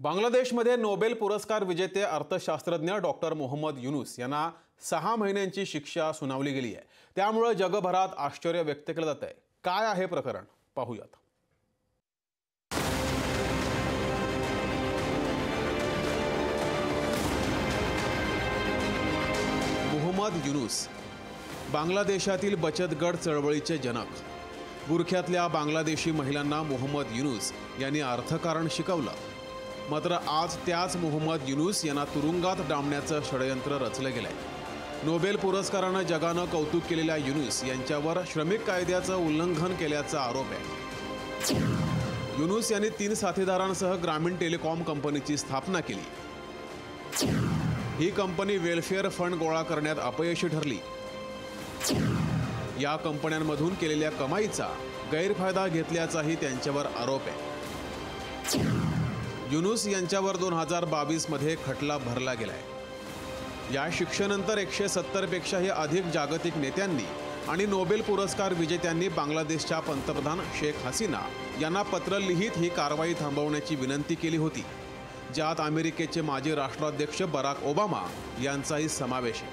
बांगलादेशमध्ये नोबेल पुरस्कार विजेते अर्थशास्त्रज्ञ डॉक्टर मोहम्मद युनूस यांना 6 महिन्यांची शिक्षा सुनावली गेली आहे। त्यामुळे जगभरात आश्चर्य व्यक्त केलं जात आहे। काय आहे प्रकरण पाहूयात। मोहम्मद युनूस बांगलादेशातील बचत गट चळवळीचे जनक। बुरख्यातल्या बांगलादेशी महिलांना मोहम्मद युनूस यांनी अर्थकारण शिकवलं। मात्र आज त्याच मोहम्मद युनूस यांना तुरुंगात डांबण्याचं षडयंत्र रचलं गेलंय। नोबेल पुरस्कारानं जगानं कौतुक केलेल्या युनूस यांच्यावर श्रमिक कायद्याचं उल्लंघन केल्याचा आरोप आहे। युनूस यांनी 3 साथीदारांसह ग्रामीण टेलिकॉम कंपनीची स्थापना केली। ही कंपनी वेलफेअर फंड गोळा करण्यात अपयशी ठरली। या कंपन्यांमधून केलेल्या कमाईचा गैरफायदा घेतल्याचाही त्यांच्यावर आरोप आहे। युनूस यांच्यावर 2022 मध्ये खटला भरला गेलाय। या शिक्षेनंतर 170 पेक्षाही अधिक जागतिक नेत्यांनी आणि नोबेल पुरस्कार विजेत्यांनी बांगलादेशच्या पंतप्रधान शेख हसीना यांना पत्र लिहित ही कारवाई थांबवण्याची विनंती केली होती, ज्यात अमेरिकेचे माजी राष्ट्राध्यक्ष बराक ओबामा यांचाही समावेश आहे।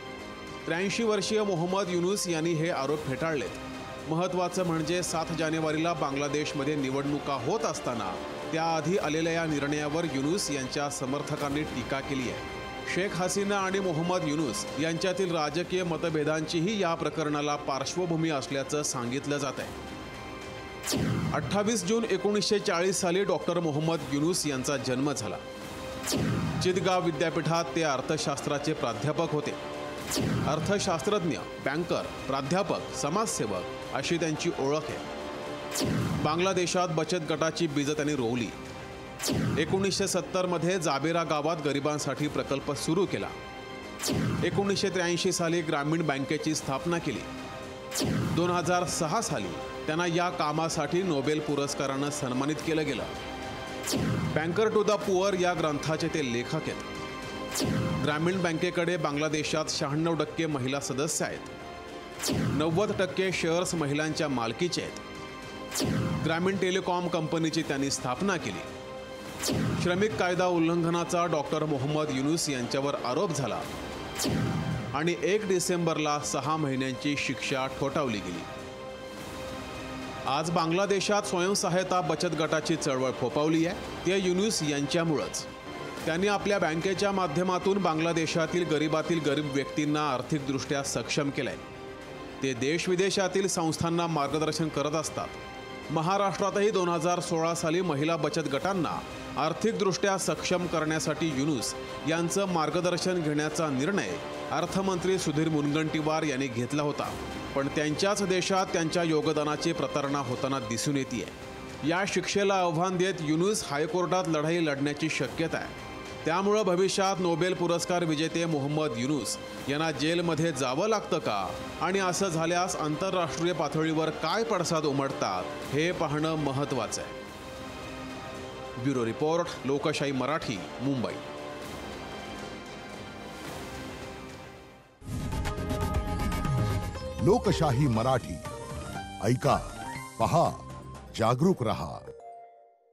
83 वर्षीय मोहम्मद युनूस यांनी हे आरोप फेटाळलेत। महत्त्वाचं म्हणजे 7 जानेवारीला बांगलादेशमध्ये निवडणुका होत असताना त्याआधी आलेल्या या निर्णयावर युनूस यांच्या समर्थकांनी टीका केली आहे। शेख हसीना आणि मोहम्मद युनूस यांच्यातील राजकीय मतभेदांचीही या प्रकरणाला पार्श्वभूमी असल्याचं सांगितलं जात आहे। 28 जून 1940 साली डॉक्टर मोहम्मद युनूस यांचा जन्म झाला। चितगाव विद्यापीठात ते अर्थशास्त्राचे प्राध्यापक होते। अर्थशास्त्रज्ञ, बँकर, प्राध्यापक, समाजसेवक अशी त्यांची ओळख आहे। बांगलादेशात बचत गटाची बीज त्यांनी रोवली। 1970 मध्ये जाबेरा गावात गरिबांसाठी प्रकल्प सुरू केला। 1983 साली ग्रामीण बँकेची स्थापना केली। 2006 साली त्यांना या कामासाठी नोबेल पुरस्कारानं सन्मानित केलं गेलं। बँकर टू द पुअर या ग्रंथाचे ते लेखक आहेत। ग्रामीण बँकेकडे बांगलादेशात 96% महिला सदस्य आहेत। 90% शेअर्स महिलांच्या मालकीचे आहेत। ग्रामीण टेलिकॉम कंपनीची त्यांनी स्थापना केली। श्रमिक कायदा उल्लंघनाचा डॉक्टर मोहम्मद युनूस यांच्यावर आरोप झाला आणि 1 डिसेंबरला 6 महिन्यांची शिक्षा ठोठावली गेली। आज बांगलादेशात स्वयंसहायता बचत गटाची चळवळ फोफावली आहे, ते युनूस यांच्यामुळेच। त्यांनी आपल्या बँकेच्या माध्यमातून बांगलादेशातील गरीब व्यक्तींना आर्थिकदृष्ट्या सक्षम केलंय। ते देश-विदेशातील संस्थांना मार्गदर्शन करत असतात। महाराष्ट्रातही 2016 साली महिला बचत गटांना आर्थिकदृष्ट्या सक्षम करण्यासाठी युनूस यांचं मार्गदर्शन घेण्याचा निर्णय अर्थमंत्री सुधीर मुनगंटीवार यांनी घेतला होता, पण त्यांच्याच देशात त्यांच्या योगदानाची प्रतारणा होताना दिसून येते। या शिक्षेला आव्हान देत युनूस हायकोर्टात लढाई लढण्याची शक्यता आहे। त्यामुळे भविष्यात नोबेल पुरस्कार विजेते मोहम्मद युनूस यांना जेलमध्ये जावं लागतं का, आणि असं झाल्यास आंतरराष्ट्रीय पातळीवर काय पडसाद उमटतात हे पाहणं महत्त्वाचं आहे। ब्युरो रिपोर्ट, लोकशाही मराठी, मुंबई। लोकशाही मराठी ऐका, पहा, जागरूक रहा।